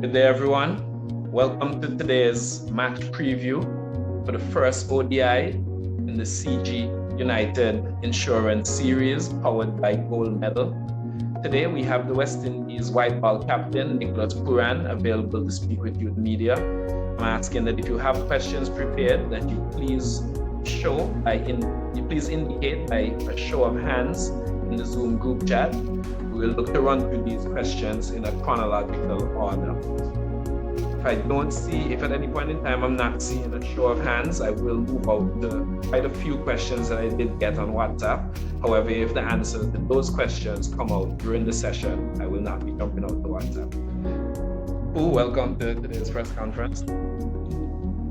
Good day, everyone. Welcome to today's match preview for the first ODI in the CG United Insurance Series powered by Gold Medal. Today, we have the West Indies white ball captain, Nicholas Pooran, available to speak with you, the media. I'm asking that if you have questions prepared, that you please indicate by a show of hands in the Zoom group chat. We will look to run through these questions in a chronological order. If at any point in time I'm not seeing a show of hands, I will move out quite a few questions that I did get on WhatsApp. However, if the answers to those questions come out during the session, I will not be jumping out to WhatsApp. Welcome to today's press conference.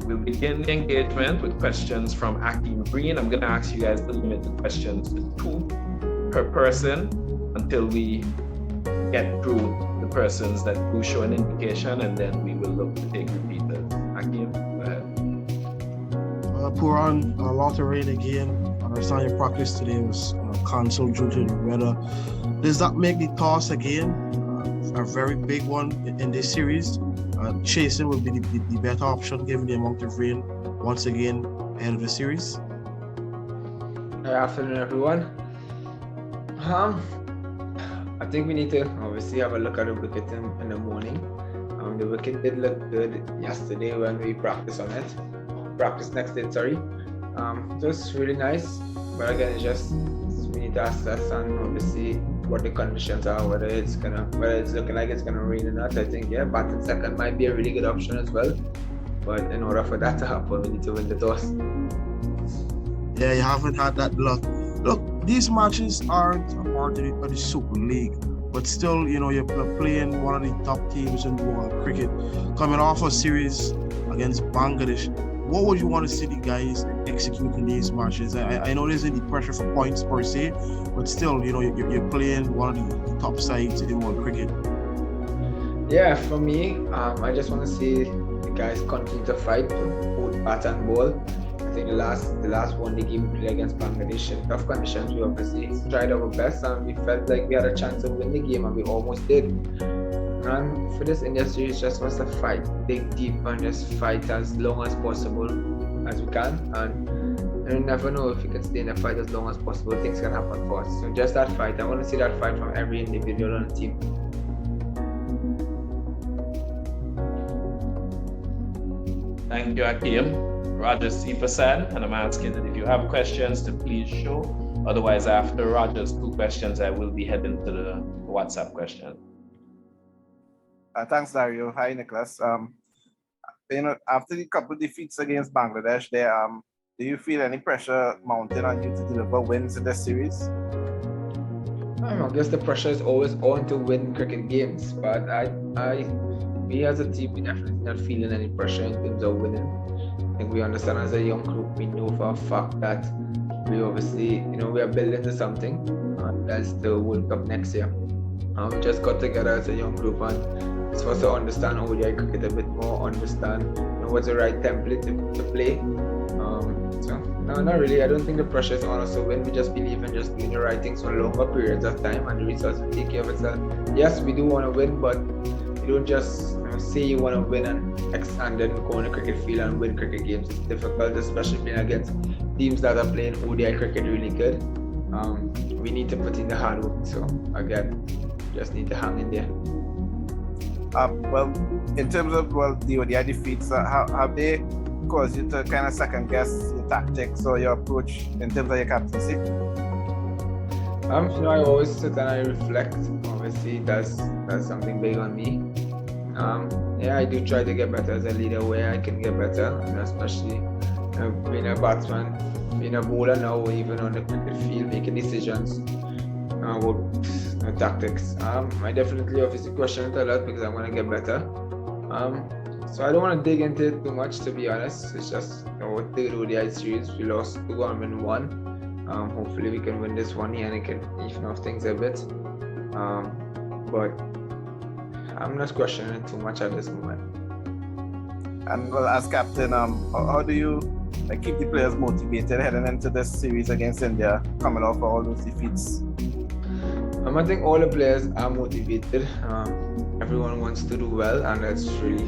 We'll begin the engagement with questions from Akeem Green. I'm going to ask you guys to limit the questions to 2 per person until we get through the persons that do show an indication, and then we will look to take repeaters. Akeem, go ahead. Pooran, a lot of rain again. I understand your practice today was cancelled due to the weather. Does that make the toss again a very big one in this series? Chasing will be the better option given the amount of rain once again ahead of the series. Good afternoon, everyone. I think we need to obviously have a look at the wicket in the morning. The wicket did look good yesterday when we practiced on it. Practice next day, sorry. Just really nice. But again, it's just we need to assess and obviously what the conditions are, whether it's looking like it's gonna rain or not. I think batting second might be a really good option as well. But in order for that to happen, we need to win the toss. Yeah, you haven't had that luck. Look, these matches aren't a part of the Super League, but still, you're playing one of the top teams in world cricket. Coming off a series against Bangladesh, what would you want to see the guys execute in these matches? I know there's any pressure for points per se, but still, you're playing one of the top sides in world cricket. Yeah, for me, I just want to see the guys continue to fight both bat and ball. I think the last one the game we played against Bangladesh in tough conditions, we obviously tried our best and we felt like we had a chance to win the game, and we almost did. And for this India series, just wants to fight, dig deep and just fight as long as possible as we can. And you never know, if we can stay in the fight as long as possible, things can happen for us. So just that fight, I want to see that fight from every individual on the team. Thank you, Akeem. Roger C. Prasad, and I'm asking that if you have questions to please show. Otherwise, after Roger's 2 questions, I will be heading to the WhatsApp question. Thanks, Dario. Hi, Nicholas. After the couple defeats against Bangladesh, do you feel any pressure mounting on you to deliver wins in this series? I guess the pressure is always on to win cricket games, but we as a team, we definitely not feeling any pressure in terms of winning. I think we understand as a young group, we know for a fact that we obviously, we are building to something. That's the World Cup next year. We just got together as a young group and it's for us to understand ODI cricket a bit more, understand what's the right template to play. No, not really. I don't think the pressure is on us to win. We just believe in just doing the right things for longer periods of time, and the results will take care of itself. Yes, we do want to win, but you don't just say you want to win and then go on the cricket field and win cricket games. It's difficult, especially playing against teams that are playing ODI cricket really good. We need to put in the hard work. So again, just need to hang in there. Well, in terms of the ODI defeats, have they caused you to kind of second guess your tactics or your approach in terms of your captaincy? I always sit and I reflect. Obviously, that's something big on me. I do try to get better as a leader where I can get better, especially being a batsman, being a bowler now, even on the cricket field, making decisions about tactics. I definitely obviously question it a lot because I want to get better. So I don't want to dig into it too much, to be honest. It's just our 3rd ODI series. We lost 2 and win 1. Hopefully we can win this one here and it can even off things a bit. But I'm not questioning it too much at this moment. And well, as captain, how do you keep the players motivated heading into this series against India, coming off all those defeats? I think all the players are motivated. everyone wants to do well, and that's really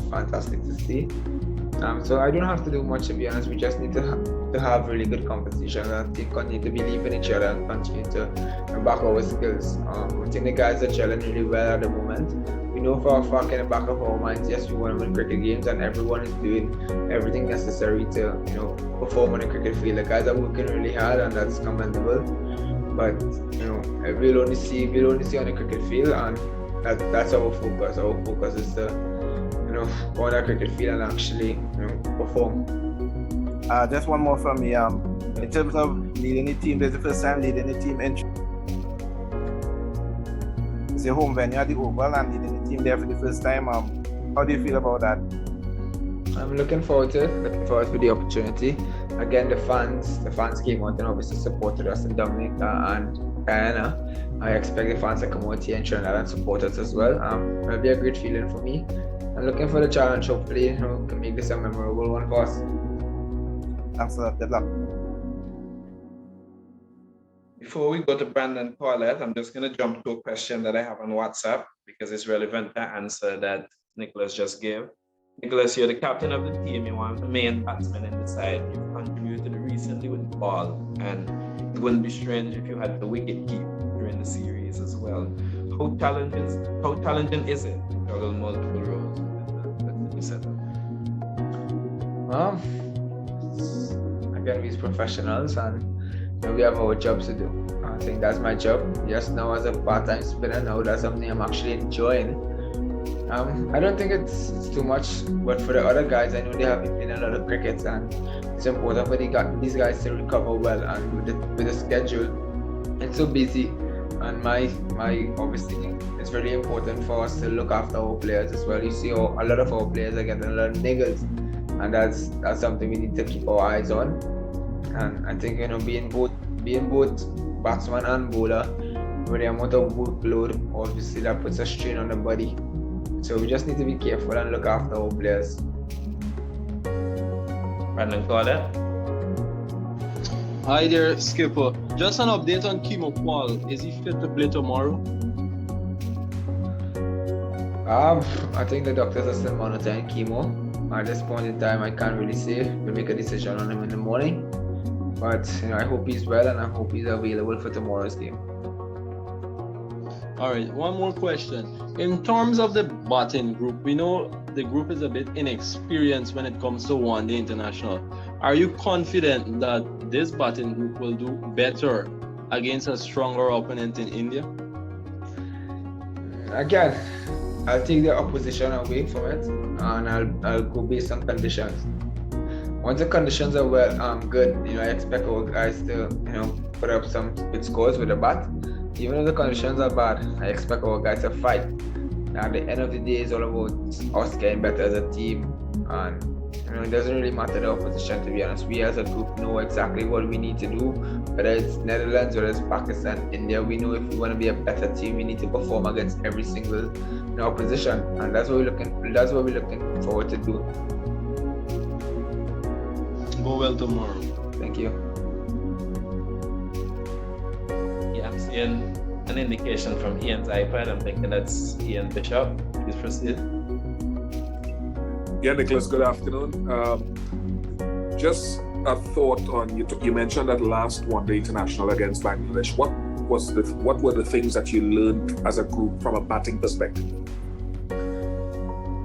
fantastic to see. So I don't have to do much, to be honest. We just need to have really good competition, and continue to believe in each other and continue to back our skills. I think the guys are gelling really well at the moment. We know for a fact in the back of our minds, yes, we want to win cricket games, and everyone is doing everything necessary to perform on the cricket field. The guys are working really hard, and that's commendable. But we'll only see on the cricket field, and that's our focus. Our focus is to go on that cricket field and actually perform. Just one more from me. In terms of leading the team, this is the first time leading the team in. It's your home venue at the Oval and leading the team there for the first time. How do you feel about that? I'm looking forward to it. Looking forward to the opportunity. Again, the fans came out and obviously supported us in Dominica and Guyana. I expect the fans to come out here in Trinidad and support us as well. It'll be a great feeling for me. I'm looking for the challenge. Hopefully, can make this a memorable one for us. Thanks a lot. Good luck. Before we go to Brandon Paulette, I'm just going to jump to a question that I have on WhatsApp because it's relevant to the answer that Nicholas just gave. Nicholas, you're the captain of the team. You're one of the main batsmen in the side. You've contributed recently with the ball, and it wouldn't be strange if you had the wicket keep during the series as well. How challenging is it to juggle multiple roles within the setup? Again, we're professionals, and we have our jobs to do. I think that's my job. Yes, now as a part-time spinner, now that's something I'm actually enjoying. I don't think it's too much, but for the other guys, I know they have been playing a lot of cricket, and it's important for these guys to recover well. And with the schedule, it's so busy, and my obviously it's really important for us to look after our players as well. You see, a lot of our players are getting a lot of niggles, and that's something we need to keep our eyes on. And I think being both batsman and bowler, with the amount of workload, obviously that puts a strain on the body. So we just need to be careful and look after our players. Brandon Paulette. Hi there, Skipper. Just an update on Kimo Paul. Is he fit to play tomorrow? I think the doctors are still monitoring Kimo. At this point in time, I can't really say. We'll make a decision on him in the morning. But I hope he's well, and I hope he's available for tomorrow's game. All right, one more question. In terms of the batting group, we know the group is a bit inexperienced when it comes to one-day international. Are you confident that this batting group will do better against a stronger opponent in India? Again, I'll take the opposition away from it, and I'll go based on conditions. Once the conditions are good, I expect our guys to put up some good scores with the bat. Even if the conditions are bad, I expect our guys to fight. At the end of the day, it's all about us getting better as a team, and it doesn't really matter the opposition, to be honest. We as a group know exactly what we need to do, whether it's Netherlands, whether it's Pakistan, India. We know if we want to be a better team, we need to perform against every single opposition, and that's what we're looking forward to do. Go well tomorrow. Thank you. Yeah, I'm seeing an indication from Ian's iPad. I'm thinking that's Ian Bishop. Please proceed. Yeah, Nicholas, good afternoon. Just a thought on you mentioned that last one-day international against Bangladesh. What were the things that you learned as a group from a batting perspective?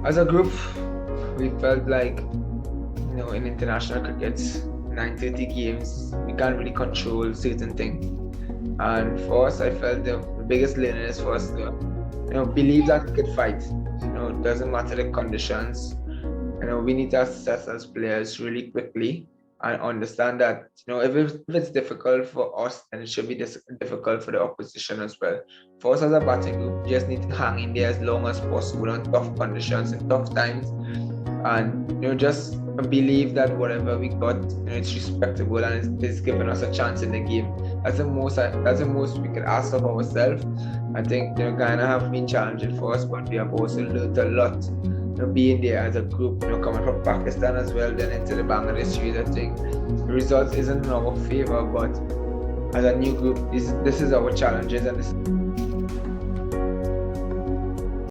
As a group, we felt like in international cricket, 930 games, we can't really control certain things. And for us, I felt the biggest learning is for us to believe that we could fight. It doesn't matter the conditions. We need to assess as players really quickly and understand that if it's difficult for us, then it should be difficult for the opposition as well. For us as a batting group, we just need to hang in there as long as possible on tough conditions and tough times, and just believe that whatever we got, it's respectable and it's giving us a chance in the game. That's the most we can ask of ourselves. I think Ghana have been challenging for us, but we have also learned a lot. Being there as a group, coming from Pakistan as well, then into the Bangladesh series, I think the results isn't in our favor, but as a new group, this is our challenges, and this